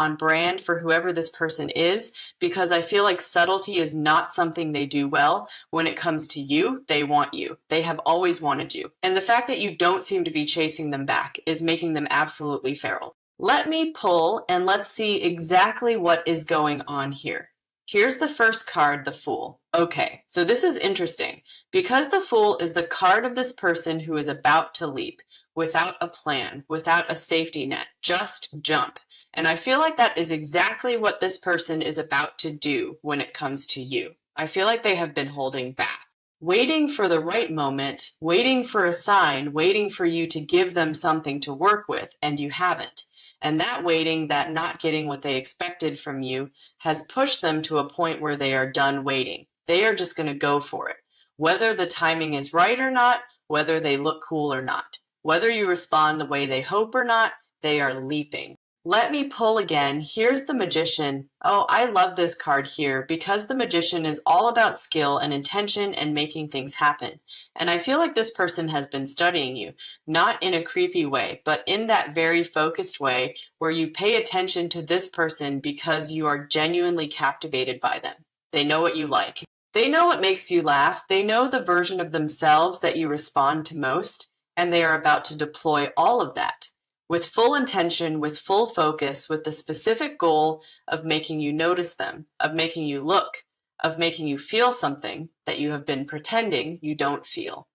on brand for whoever this person is, because I feel like subtlety is not something they do well. When it comes to you, they want you. They have always wanted you. And the fact that you don't seem to be chasing them back is making them absolutely feral. Let me pull and let's see exactly what is going on here. Here's the first card, the Fool. Okay, so this is interesting because the Fool is the card of this person who is about to leap without a plan, without a safety net, just jump. And I feel like that is exactly what this person is about to do when it comes to you. I feel like they have been holding back, waiting for the right moment, waiting for a sign, waiting for you to give them something to work with, and you haven't. And that waiting, that not getting what they expected from you, has pushed them to a point where they are done waiting. They are just going to go for it. Whether the timing is right or not, whether they look cool or not, whether you respond the way they hope or not, they are leaping. Let me pull again. Here's the Magician. Oh, I love this card here because the Magician is all about skill and intention and making things happen. And I feel like this person has been studying you, not in a creepy way, but in that very focused way where you pay attention to this person because you are genuinely captivated by them. They know what you like. They know what makes you laugh. They know the version of themselves that you respond to most, and they are about to deploy all of that with full intention, with full focus, with the specific goal of making you notice them, of making you look, of making you feel something that you have been pretending you don't feel.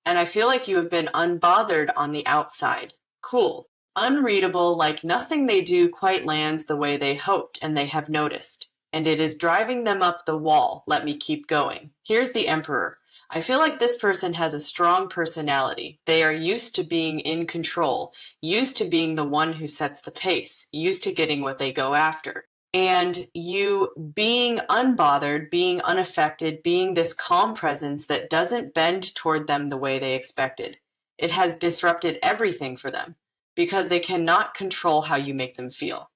And I feel like you have been unbothered on the outside. Cool. Unreadable, like nothing they do quite lands the way they hoped and they have noticed. And it is driving them up the wall. Let me keep going. Here's the Emperor. I feel like this person has a strong personality. They are used to being in control, used to being the one who sets the pace, used to getting what they go after. And you being unbothered, being unaffected, being this calm presence that doesn't bend toward them the way they expected. It has disrupted everything for them because they cannot control how you make them feel.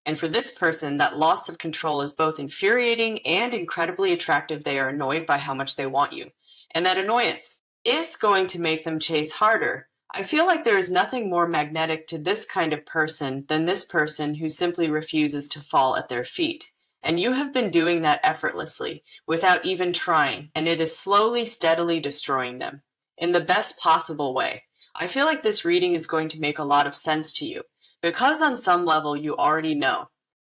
And for this person, that loss of control is both infuriating and incredibly attractive. They are annoyed by how much they want you. And that annoyance is going to make them chase harder. I feel like there is nothing more magnetic to this kind of person than this person who simply refuses to fall at their feet. And you have been doing that effortlessly, without even trying, and it is slowly, steadily destroying them in the best possible way. I feel like this reading is going to make a lot of sense to you, because on some level you already know.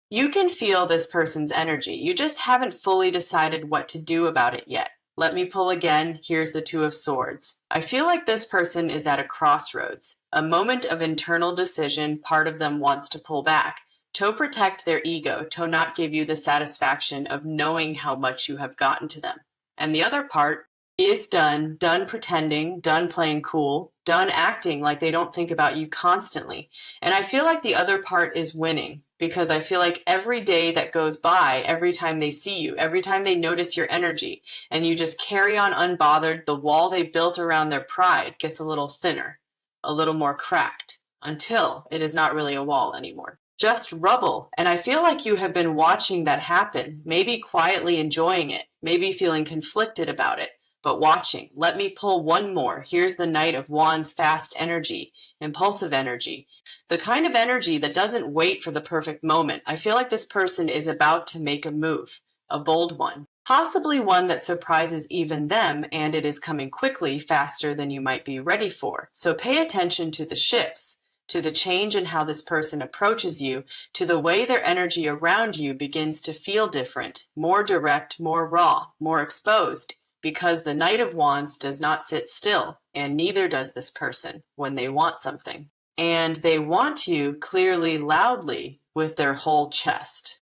You can feel this person's energy. You just haven't fully decided what to do about it yet. Let me pull again. Here's the Two of Swords. I feel like this person is at a crossroads, a moment of internal decision. Part of them wants to pull back, to protect their ego, to not give you the satisfaction of knowing how much you have gotten to them. And the other part is done pretending, done playing cool, done acting like they don't think about you constantly. And I feel like the other part is winning, because I feel like every day that goes by, every time they see you, every time they notice your energy, and you just carry on unbothered, the wall they built around their pride gets a little thinner, a little more cracked, until it is not really a wall anymore. Just rubble. And I feel like you have been watching that happen, maybe quietly enjoying it, maybe feeling conflicted about it, but watching. Let me pull one more. Here's the Knight of Wands, fast energy, impulsive energy, the kind of energy that doesn't wait for the perfect moment. I feel like this person is about to make a move, a bold one, possibly one that surprises even them, and it is coming quickly, faster than you might be ready for. So pay attention to the shifts, to the change in how this person approaches you, to the way their energy around you begins to feel different, more direct, more raw, more exposed. Because the Knight of Wands does not sit still, and neither does this person when they want something. And they want you clearly, loudly, with their whole chest.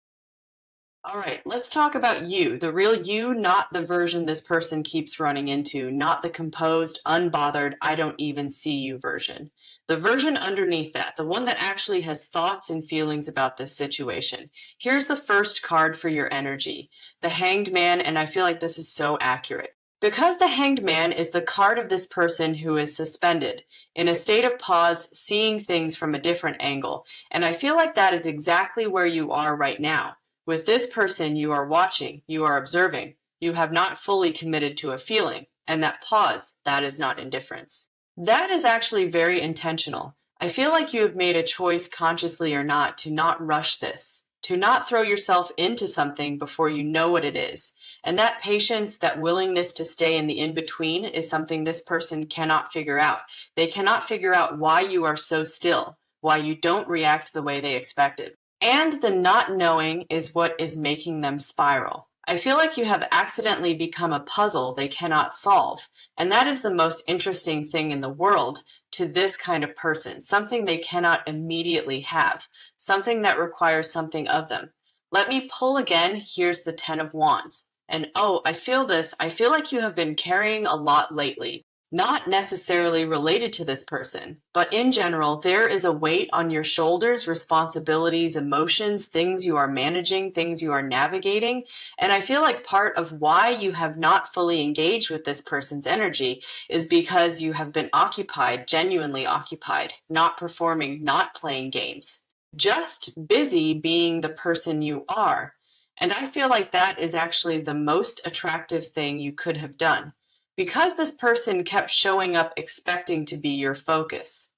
All right, let's talk about you, the real you, not the version this person keeps running into, not the composed, unbothered, I don't even see you version. The version underneath that, the one that actually has thoughts and feelings about this situation. Here's the first card for your energy, the Hanged Man, and I feel like this is so accurate. Because the Hanged Man is the card of this person who is suspended, in a state of pause, seeing things from a different angle. And I feel like that is exactly where you are right now. With this person, you are watching, you are observing, you have not fully committed to a feeling, and that pause, that is not indifference. That is actually very intentional. I feel like you have made a choice, consciously or not, to not rush this, to not throw yourself into something before you know what it is. And that patience, that willingness to stay in the in-between is something this person cannot figure out. They cannot figure out why you are so still, why you don't react the way they expected. And the not knowing is what is making them spiral. I feel like you have accidentally become a puzzle they cannot solve. And that is the most interesting thing in the world to this kind of person, something they cannot immediately have, something that requires something of them. Let me pull again. Here's the Ten of Wands. And oh, I feel this. I feel like you have been carrying a lot lately. Not necessarily related to this person, but in general, there is a weight on your shoulders, responsibilities, emotions, things you are managing, things you are navigating. And I feel like part of why you have not fully engaged with this person's energy is because you have been occupied, genuinely occupied, not performing, not playing games, just busy being the person you are. And I feel like that is actually the most attractive thing you could have done, because this person kept showing up expecting to be your focus.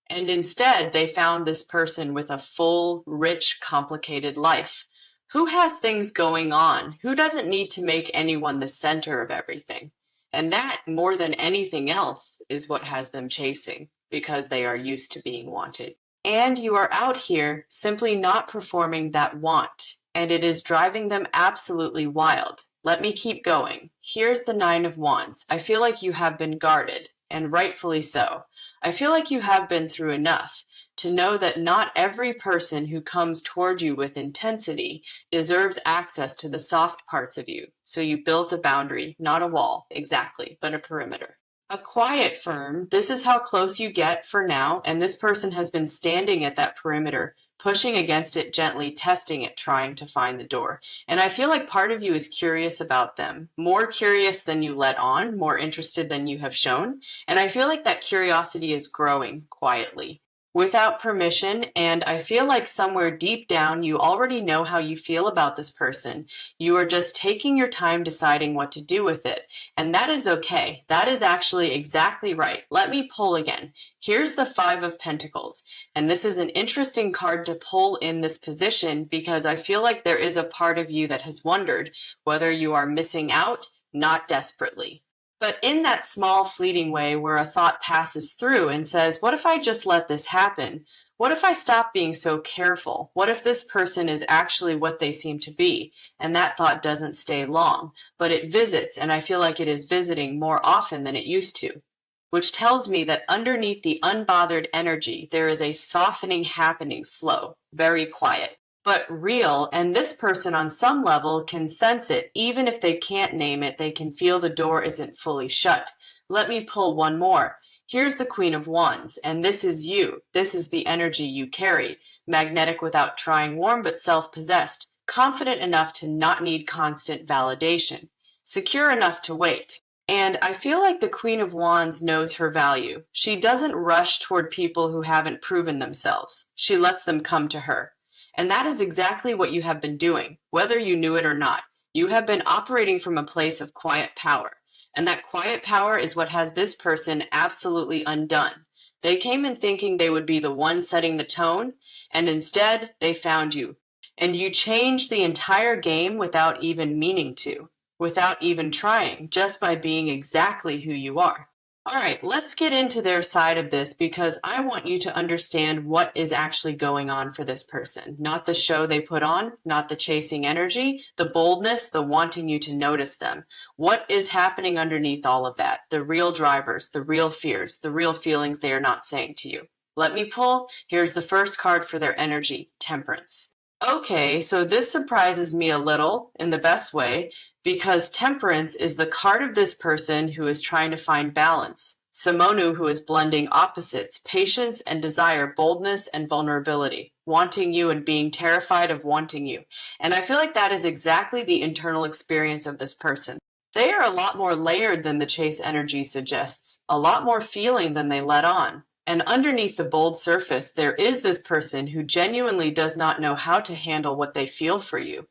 And instead, they found this person with a full, rich, complicated life. Who has things going on? Who doesn't need to make anyone the center of everything? And that, more than anything else, is what has them chasing, because they are used to being wanted. And you are out here simply not performing that want, and it is driving them absolutely wild. Let me keep going. Here's the Nine of Wands. I feel like you have been guarded, and rightfully so. I feel like you have been through enough to know that not every person who comes toward you with intensity deserves access to the soft parts of you. So you built a boundary, not a wall, exactly, but a perimeter. A quiet firm, this is how close you get for now, and this person has been standing at that perimeter, pushing against it gently, testing it, trying to find the door. And I feel like part of you is curious about them, more curious than you let on, more interested than you have shown. And I feel like that curiosity is growing quietly, without permission. And I feel like somewhere deep down, you already know how you feel about this person. You are just taking your time deciding what to do with it. And that is okay. That is actually exactly right. Let me pull again. Here's the Five of Pentacles. And this is an interesting card to pull in this position, because I feel like there is a part of you that has wondered whether you are missing out, not desperately, but in that small fleeting way where a thought passes through and says, what if I just let this happen? What if I stop being so careful? What if this person is actually what they seem to be? And that thought doesn't stay long, but it visits, and I feel like it is visiting more often than it used to, which tells me that underneath the unbothered energy, there is a softening happening, slow, very quiet, but real. And this person on some level can sense it. Even if they can't name it, they can feel the door isn't fully shut. Let me pull one more. Here's the Queen of Wands, and this is you. This is the energy you carry. Magnetic without trying, warm but self-possessed, confident enough to not need constant validation, secure enough to wait. And I feel like the Queen of Wands knows her value. She doesn't rush toward people who haven't proven themselves. She lets them come to her. And that is exactly what you have been doing, whether you knew it or not. You have been operating from a place of quiet power. And that quiet power is what has this person absolutely undone. They came in thinking they would be the one setting the tone, and instead they found you. And you changed the entire game without even meaning to, without even trying, just by being exactly who you are. All right, let's get into their side of this, because I want you to understand what is actually going on for this person. Not the show they put on, not the chasing energy, the boldness, the wanting you to notice them. What is happening underneath all of that? The real drivers, the real fears, the real feelings they are not saying to you. Let me pull. Here's the first card for their energy, Temperance. Okay, so this surprises me a little in the best way, because Temperance is the card of this person who is trying to find balance. Simonu, who is blending opposites, patience and desire, boldness and vulnerability, wanting you and being terrified of wanting you. And I feel like that is exactly the internal experience of this person. They are a lot more layered than the chase energy suggests, a lot more feeling than they let on. And underneath the bold surface, there is this person who genuinely does not know how to handle what they feel for you.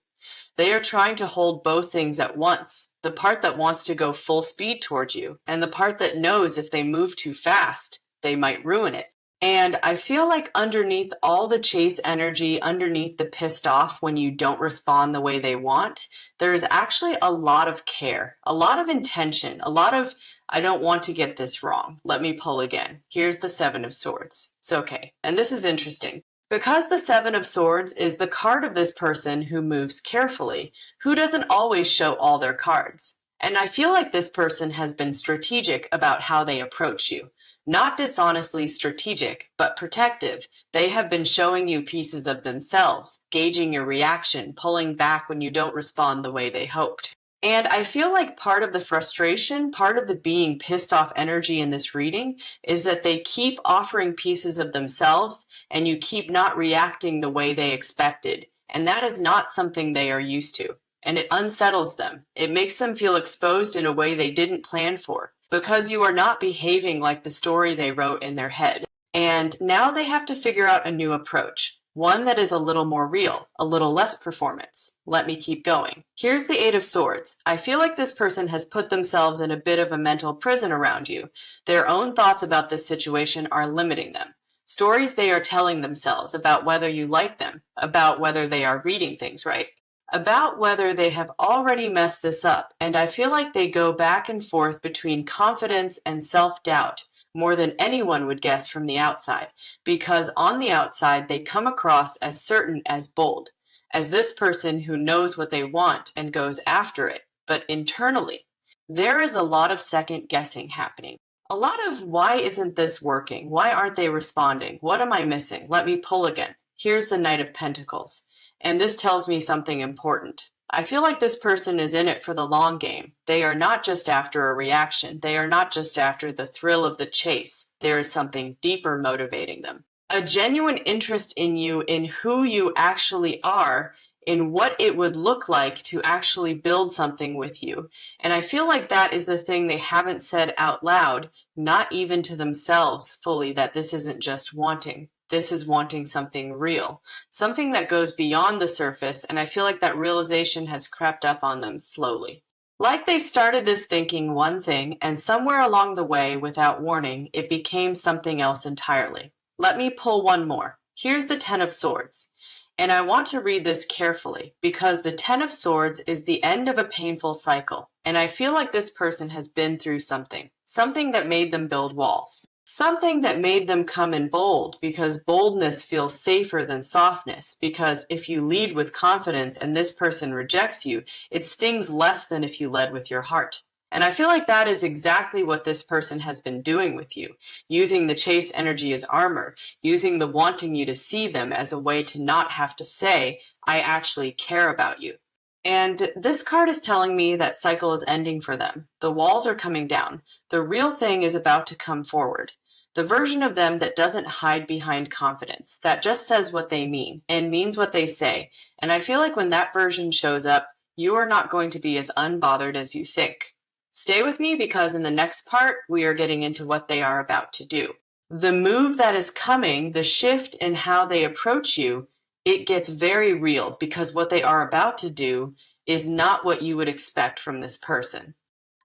They are trying to hold both things at once, the part that wants to go full speed towards you, and the part that knows if they move too fast, they might ruin it. And I feel like underneath all the chase energy, underneath the pissed off when you don't respond the way they want, there's actually a lot of care, a lot of intention, a lot of, I don't want to get this wrong. Let me pull again. Here's the Seven of Swords. It's okay. And this is interesting. Because the Seven of Swords is the card of this person who moves carefully, who doesn't always show all their cards. And I feel like this person has been strategic about how they approach you. Not dishonestly strategic, but protective. They have been showing you pieces of themselves, gauging your reaction, pulling back when you don't respond the way they hoped. And I feel like part of the frustration, part of the being pissed off energy in this reading is that they keep offering pieces of themselves and you keep not reacting the way they expected. And that is not something they are used to. And it unsettles them. It makes them feel exposed in a way they didn't plan for, because you are not behaving like the story they wrote in their head. And now they have to figure out a new approach, one that is a little more real, a little less performance. Let me keep going. Here's the Eight of Swords. I feel like this person has put themselves in a bit of a mental prison around you. Their own thoughts about this situation are limiting them. Stories they are telling themselves about whether you like them, about whether they are reading things right, about whether they have already messed this up, and I feel like they go back and forth between confidence and self-doubt more than anyone would guess from the outside, because on the outside they come across as certain as bold, as this person who knows what they want and goes after it, but internally, there is a lot of second guessing happening. A lot of why isn't this working? Why aren't they responding? What am I missing? Let me pull again. Here's the Knight of Pentacles. And this tells me something important. I feel like this person is in it for the long game. They are not just after a reaction. They are not just after the thrill of the chase. There is something deeper motivating them. A genuine interest in you, in who you actually are, in what it would look like to actually build something with you. And I feel like that is the thing they haven't said out loud, not even to themselves fully, that this isn't just wanting. This is wanting something real, something that goes beyond the surface, and I feel like that realization has crept up on them slowly. Like they started this thinking one thing, and somewhere along the way, without warning, it became something else entirely. Let me pull one more. Here's the Ten of Swords. And I want to read this carefully, because the Ten of Swords is the end of a painful cycle, and I feel like this person has been through something that made them build walls. Something that made them come in bold, because boldness feels safer than softness, because if you lead with confidence and this person rejects you, it stings less than if you led with your heart. And I feel like that is exactly what this person has been doing with you, using the chase energy as armor, using the wanting you to see them as a way to not have to say, I actually care about you. And this card is telling me that cycle is ending for them. The walls are coming down. The real thing is about to come forward. The version of them that doesn't hide behind confidence, that just says what they mean and means what they say. And I feel like when that version shows up, you are not going to be as unbothered as you think. Stay with me, because in the next part, we are getting into what they are about to do. The move that is coming, the shift in how they approach you, it gets very real, because what they are about to do is not what you would expect from this person.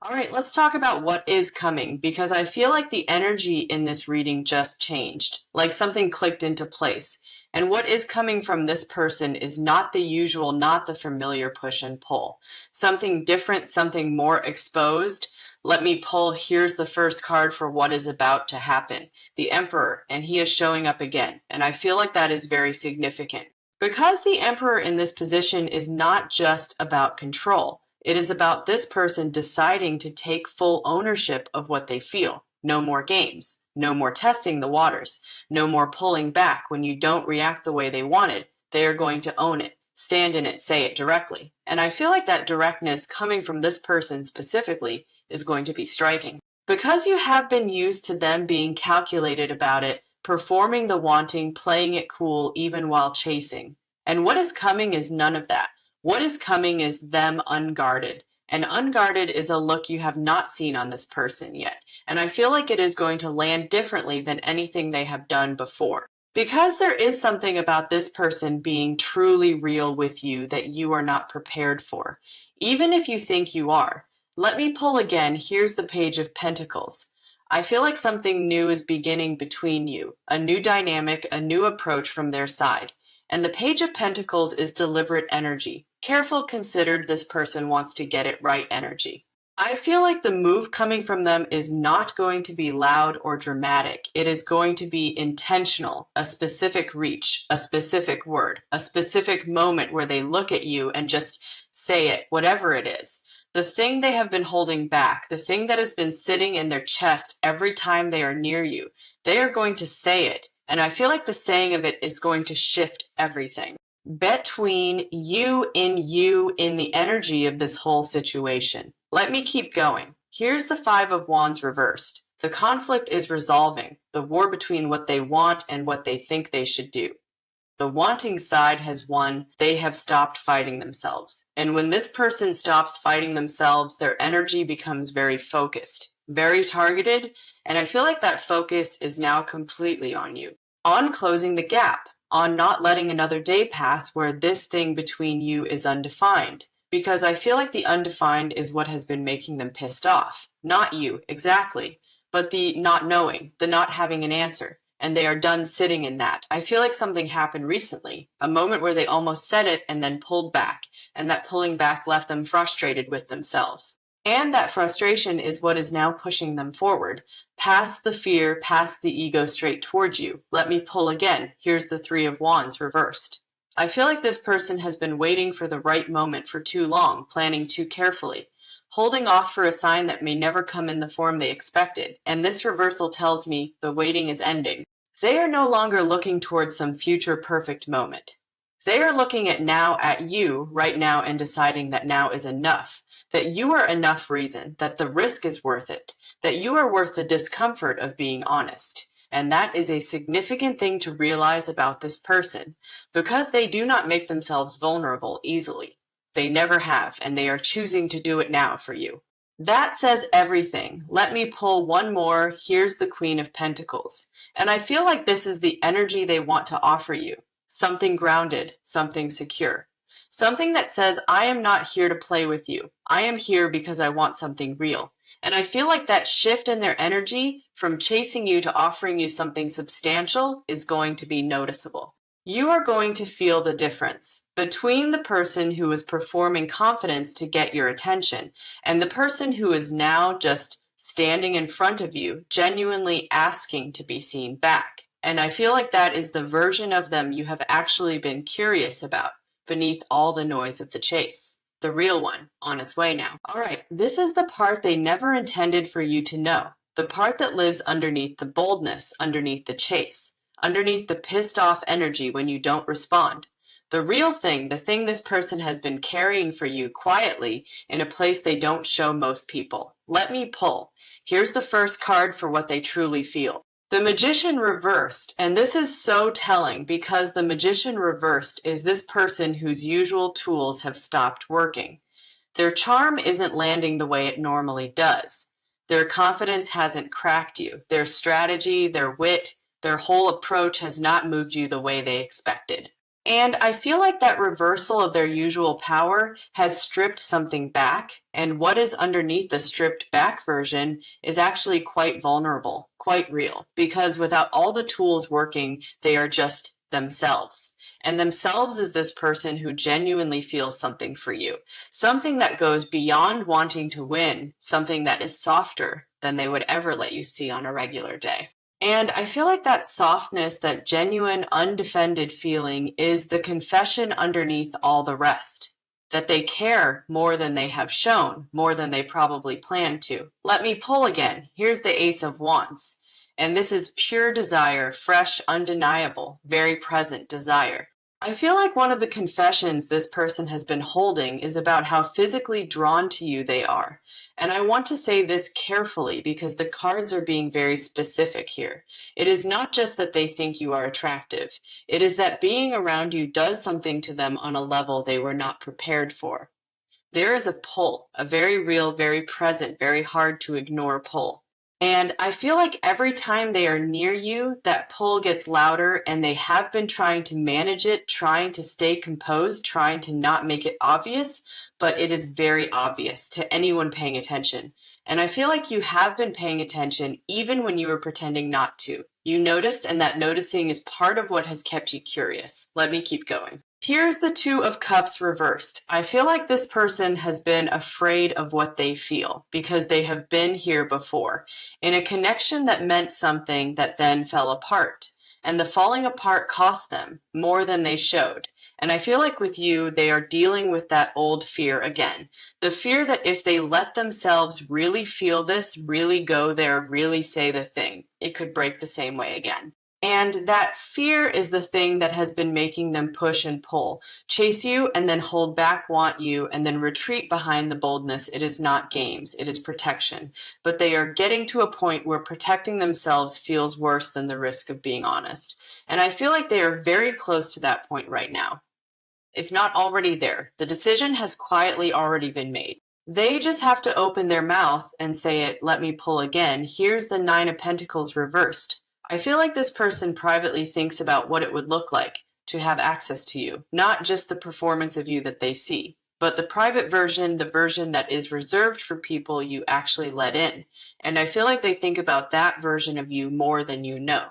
All right, let's talk about what is coming, because I feel like the energy in this reading just changed, like something clicked into place. And what is coming from this person is not the usual, not the familiar push and pull. Something different, something more exposed. Let me pull. Here's the first card for what is about to happen. The Emperor, and he is showing up again. And I feel like that is very significant, because the Emperor in this position is not just about control. It is about this person deciding to take full ownership of what they feel. No more games. No more testing the waters. No more pulling back when you don't react the way they wanted. They are going to own it, stand in it, say it directly. And I feel like that directness coming from this person specifically is going to be striking. Because you have been used to them being calculated about it, performing the wanting, playing it cool even while chasing. And what is coming is none of that. What is coming is them unguarded. And unguarded is a look you have not seen on this person yet. And I feel like it is going to land differently than anything they have done before. Because there is something about this person being truly real with you that you are not prepared for, even if you think you are. Let me pull again. Here's the Page of Pentacles. I feel like something new is beginning between you, a new dynamic, a new approach from their side. And the Page of Pentacles is deliberate energy. Careful, considered, this person wants to get it right energy. I feel like the move coming from them is not going to be loud or dramatic. It is going to be intentional, a specific reach, a specific word, a specific moment where they look at you and just say it, whatever it is. The thing they have been holding back, the thing that has been sitting in their chest every time they are near you, they are going to say it. And I feel like the saying of it is going to shift everything. Between you in the energy of this whole situation. Let me keep going. Here's the Five of Wands reversed. The conflict is resolving, the war between what they want and what they think they should do. The wanting side has won. They have stopped fighting themselves. And when this person stops fighting themselves, their energy becomes very focused, very targeted. And I feel like that focus is now completely on you, on closing the gap, on not letting another day pass where this thing between you is undefined. Because I feel like the undefined is what has been making them pissed off. Not you, exactly, but the not knowing, the not having an answer. And they are done sitting in that. I feel like something happened recently, a moment where they almost said it and then pulled back, and that pulling back left them frustrated with themselves. And that frustration is what is now pushing them forward, past the fear, past the ego, straight towards you. Let me pull again. Here's the Three of Wands reversed. I feel like this person has been waiting for the right moment for too long, planning too carefully, holding off for a sign that may never come in the form they expected. And this reversal tells me the waiting is ending. They are no longer looking towards some future perfect moment. They are looking at you right now and deciding that now is enough, that you are enough reason, that the risk is worth it, that you are worth the discomfort of being honest. And that is a significant thing to realize about this person, because they do not make themselves vulnerable easily. They never have, and they are choosing to do it now for you. That says everything. Let me pull one more. Here's the Queen of Pentacles. And I feel like this is the energy they want to offer you. Something grounded, something secure. Something that says, I am not here to play with you. I am here because I want something real. And I feel like that shift in their energy from chasing you to offering you something substantial is going to be noticeable. You are going to feel the difference between the person who is performing confidence to get your attention and the person who is now just standing in front of you, genuinely asking to be seen back. And I feel like that is the version of them you have actually been curious about beneath all the noise of the chase. The real one, on its way now. All right, this is the part they never intended for you to know. The part that lives underneath the boldness, underneath the chase, underneath the pissed off energy when you don't respond. The real thing, the thing this person has been carrying for you quietly in a place they don't show most people. Let me pull. Here's the first card for what they truly feel. The Magician reversed, and this is so telling because the Magician reversed is this person whose usual tools have stopped working. Their charm isn't landing the way it normally does. Their confidence hasn't cracked you. Their strategy, their wit, their whole approach has not moved you the way they expected. And I feel like that reversal of their usual power has stripped something back, and what is underneath the stripped back version is actually quite vulnerable, quite real, because without all the tools working, they are just themselves. And themselves is this person who genuinely feels something for you, something that goes beyond wanting to win, something that is softer than they would ever let you see on a regular day. And I feel like that softness, that genuine, undefended feeling is the confession underneath all the rest. That they care more than they have shown, more than they probably planned to. Let me pull again. Here's the Ace of Wands. And this is pure desire, fresh, undeniable, very present desire. I feel like one of the confessions this person has been holding is about how physically drawn to you they are. And I want to say this carefully because the cards are being very specific here. It is not just that they think you are attractive. It is that being around you does something to them on a level they were not prepared for. There is a pull, a very real, very present, very hard to ignore pull. And I feel like every time they are near you, that pull gets louder, and they have been trying to manage it, trying to stay composed, trying to not make it obvious, but it is very obvious to anyone paying attention. And I feel like you have been paying attention even when you were pretending not to. You noticed, and that noticing is part of what has kept you curious. Let me keep going. Here's the Two of Cups reversed. I feel like this person has been afraid of what they feel because they have been here before in a connection that meant something that then fell apart. And the falling apart cost them more than they showed. And I feel like with you, they are dealing with that old fear again. The fear that if they let themselves really feel this, really go there, really say the thing, it could break the same way again. And that fear is the thing that has been making them push and pull, chase you and then hold back, want you, and then retreat behind the boldness. It is not games, it is protection. But they are getting to a point where protecting themselves feels worse than the risk of being honest. And I feel like they are very close to that point right now. If not already there, the decision has quietly already been made. They just have to open their mouth and say it, let me pull again. Here's the Nine of Pentacles reversed. I feel like this person privately thinks about what it would look like to have access to you, not just the performance of you that they see, but the private version, the version that is reserved for people you actually let in. And I feel like they think about that version of you more than you know.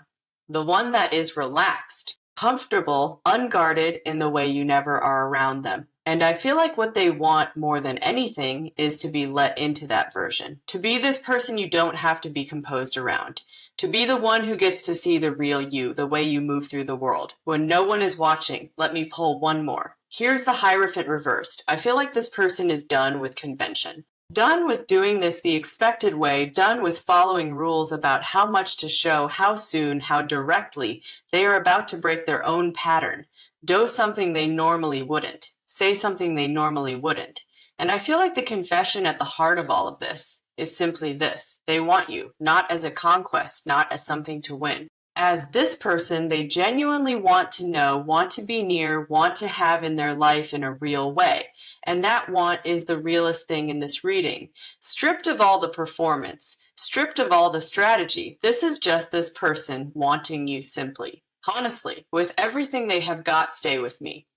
The one that is relaxed, comfortable, unguarded in the way you never are around them. And I feel like what they want more than anything is to be let into that version, to be this person you don't have to be composed around, to be the one who gets to see the real you, the way you move through the world. When no one is watching, let me pull one more. Here's the Hierophant reversed. I feel like this person is done with convention. Done with doing this the expected way, done with following rules about how much to show, how soon, how directly. They are about to break their own pattern, do something they normally wouldn't, say something they normally wouldn't. And I feel like the confession at the heart of all of this is simply this. They want you, not as a conquest, not as something to win. As this person, they genuinely want to know, want to be near, want to have in their life in a real way. And that want is the realest thing in this reading. Stripped of all the performance, stripped of all the strategy, this is just this person wanting you simply. Honestly, with everything they have got, stay with me.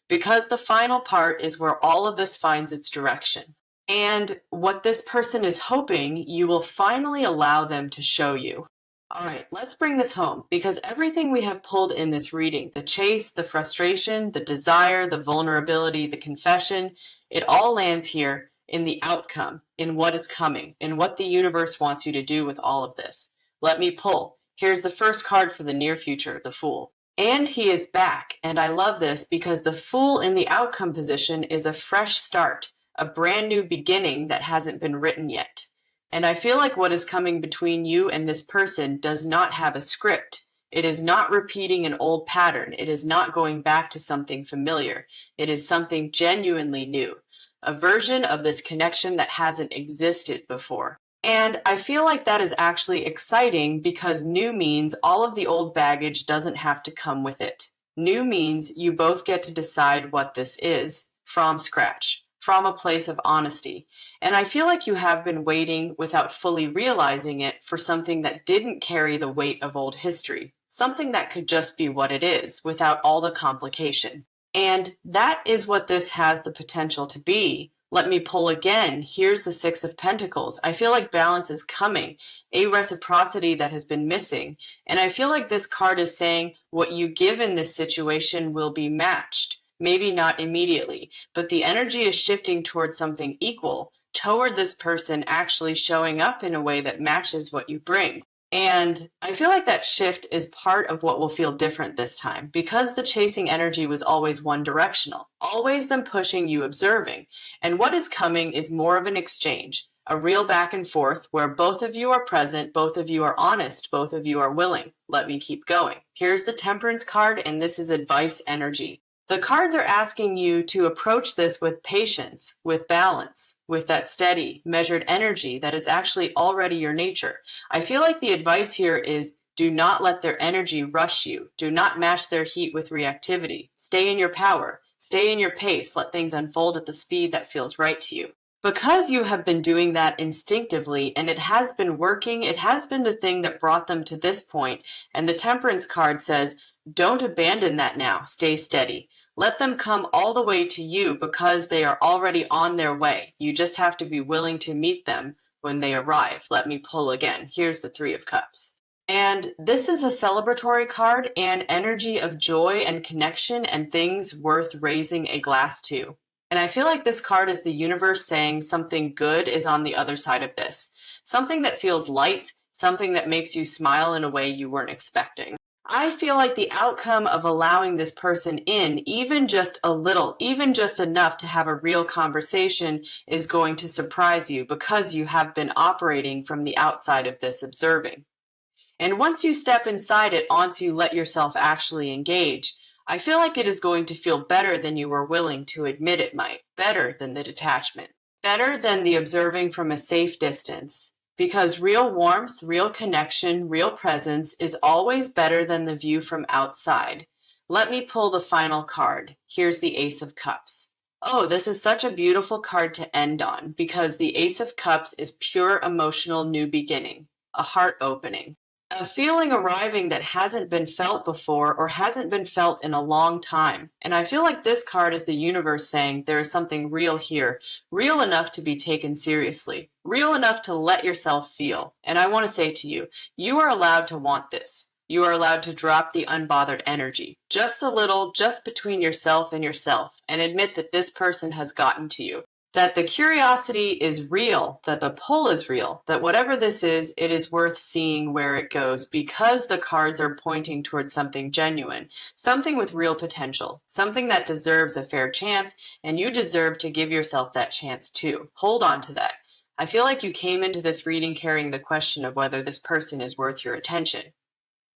Because the final part is where all of this finds its direction. And what this person is hoping you will finally allow them to show you. All right, let's bring this home, because everything we have pulled in this reading, the chase, the frustration, the desire, the vulnerability, the confession, it all lands here in the outcome, in what is coming, in what the universe wants you to do with all of this. Let me pull. Here's the first card for the near future, the Fool. And he is back, and I love this because the Fool in the outcome position is a fresh start, a brand new beginning that hasn't been written yet. And I feel like what is coming between you and this person does not have a script. It is not repeating an old pattern. It is not going back to something familiar. It is something genuinely new, a version of this connection that hasn't existed before. And I feel like that is actually exciting because new means all of the old baggage doesn't have to come with it. New means you both get to decide what this is from scratch, from a place of honesty. And I feel like you have been waiting without fully realizing it for something that didn't carry the weight of old history, something that could just be what it is without all the complication. And that is what this has the potential to be. Let me pull again. Here's the Six of Pentacles. I feel like balance is coming, a reciprocity that has been missing. And I feel like this card is saying what you give in this situation will be matched. Maybe not immediately, but the energy is shifting towards something equal, toward this person actually showing up in a way that matches what you bring. And I feel like that shift is part of what will feel different this time, because the chasing energy was always one directional, always them pushing, you observing. And what is coming is more of an exchange, a real back and forth where both of you are present, both of you are honest, both of you are willing. Let me keep going. Here's the Temperance card, and this is advice energy. The cards are asking you to approach this with patience, with balance, with that steady, measured energy that is actually already your nature. I feel like the advice here is do not let their energy rush you. Do not match their heat with reactivity. Stay in your power. Stay in your pace. Let things unfold at the speed that feels right to you. Because you have been doing that instinctively and it has been working, it has been the thing that brought them to this point. And the Temperance card says, don't abandon that now. Stay steady. Let them come all the way to you because they are already on their way. You just have to be willing to meet them when they arrive. Let me pull again. Here's the Three of Cups. And this is a celebratory card and energy of joy and connection and things worth raising a glass to. And I feel like this card is the universe saying something good is on the other side of this. Something that feels light, something that makes you smile in a way you weren't expecting. I feel like the outcome of allowing this person in, even just a little, even just enough to have a real conversation, is going to surprise you because you have been operating from the outside of this observing. And once you step inside it, once you let yourself actually engage, I feel like it is going to feel better than you were willing to admit it might, better than the detachment, better than the observing from a safe distance. Because real warmth, real connection, real presence is always better than the view from outside. Let me pull the final card. Here's the Ace of Cups. Oh, this is such a beautiful card to end on because the Ace of Cups is pure emotional new beginning, a heart opening. A feeling arriving that hasn't been felt before or hasn't been felt in a long time. And I feel like this card is the universe saying there is something real here, real enough to be taken seriously, real enough to let yourself feel. And I want to say to you, you are allowed to want this. You are allowed to drop the unbothered energy, just a little, just between yourself, and admit that this person has gotten to you. That the curiosity is real, that the pull is real, that whatever this is, it is worth seeing where it goes because the cards are pointing towards something genuine, something with real potential, something that deserves a fair chance, and you deserve to give yourself that chance too. Hold on to that. I feel like you came into this reading carrying the question of whether this person is worth your attention.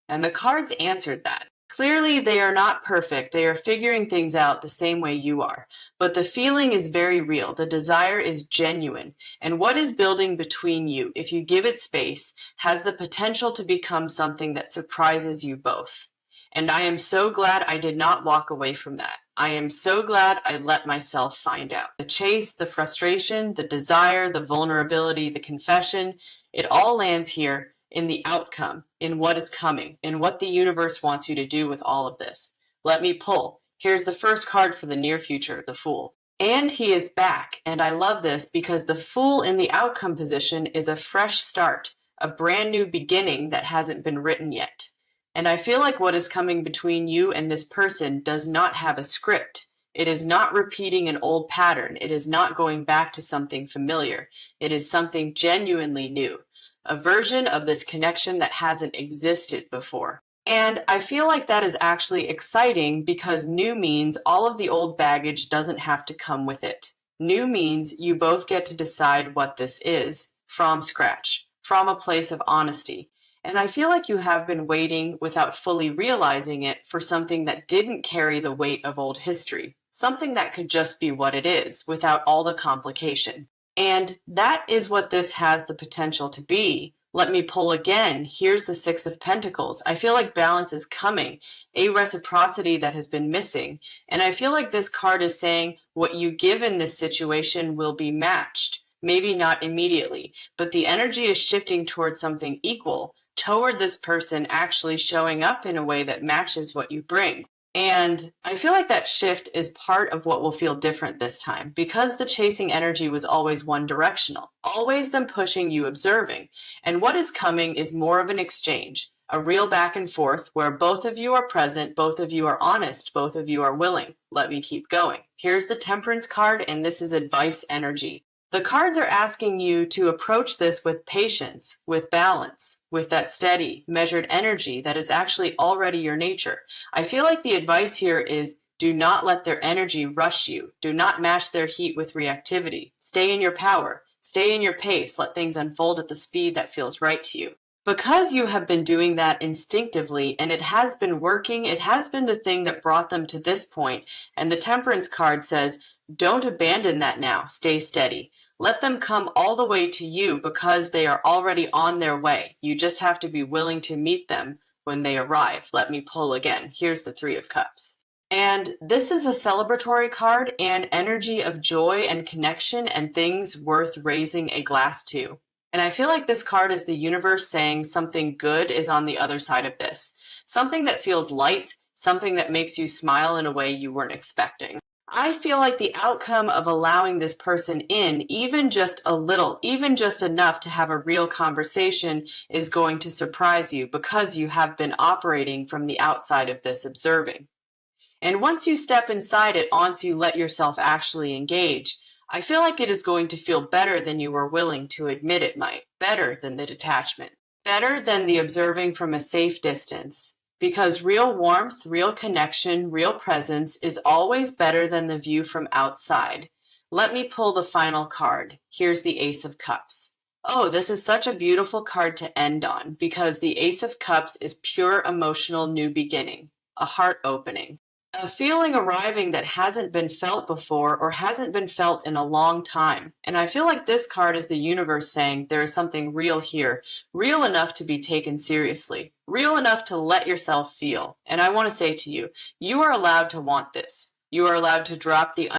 And the cards answered that. Clearly, they are not perfect. They are figuring things out the same way you are. But the feeling is very real. The desire is genuine. And what is building between you, if you give it space, has the potential to become something that surprises you both. And I am so glad I did not walk away from that. I am so glad I let myself find out. The chase, the frustration, the desire, the vulnerability, the confession, it all lands here in the outcome, in what is coming, in what the universe wants you to do with all of this. Let me pull. Here's the first card for the near future, the Fool. And he is back, and I love this because the Fool in the outcome position is a fresh start, a brand new beginning that hasn't been written yet. And I feel like what is coming between you and this person does not have a script. It is not repeating an old pattern. It is not going back to something familiar. It is something genuinely new. A version of this connection that hasn't existed before. And I feel like that is actually exciting because new means all of the old baggage doesn't have to come with it. New means you both get to decide what this is from scratch, from a place of honesty. And I feel like you have been waiting without fully realizing it for something that didn't carry the weight of old history, something that could just be what it is without all the complication. And that is what this has the potential to be. Let me pull again. Here's the Six of Pentacles. I feel like balance is coming, a reciprocity that has been missing. And I feel like this card is saying what you give in this situation will be matched. Maybe not immediately, but the energy is shifting towards something equal, toward this person actually showing up in a way that matches what you bring. And I feel like that shift is part of what will feel different this time because the chasing energy was always one directional, always them pushing you observing. And what is coming is more of an exchange, a real back and forth where both of you are present, both of you are honest, both of you are willing. Let me keep going. Here's the Temperance card, and this is advice energy. The cards are asking you to approach this with patience, with balance, with that steady, measured energy that is actually already your nature. I feel like the advice here is do not let their energy rush you. Do not match their heat with reactivity. Stay in your power. Stay in your pace. Let things unfold at the speed that feels right to you. Because you have been doing that instinctively and it has been working, it has been the thing that brought them to this point. And the Temperance card says, don't abandon that now. Stay steady. Let them come all the way to you because they are already on their way. You just have to be willing to meet them when they arrive. Let me pull again. Here's the Three of Cups. And this is a celebratory card and energy of joy and connection and things worth raising a glass to. And I feel like this card is the universe saying something good is on the other side of this. Something that feels light, something that makes you smile in a way you weren't expecting. I feel like the outcome of allowing this person in, even just a little, even just enough to have a real conversation, is going to surprise you because you have been operating from the outside of this observing. And once you step inside it, once you let yourself actually engage, I feel like it is going to feel better than you were willing to admit it might, better than the detachment, better than the observing from a safe distance. Because real warmth, real connection, real presence is always better than the view from outside. Let me pull the final card. Here's the Ace of Cups. Oh, this is such a beautiful card to end on because the Ace of Cups is pure emotional new beginning, a heart opening. A feeling arriving that hasn't been felt before or hasn't been felt in a long time. And I feel like this card is the universe saying there is something real here, real enough to be taken seriously, real enough to let yourself feel. And I want to say to you, you are allowed to want this. You are allowed to drop the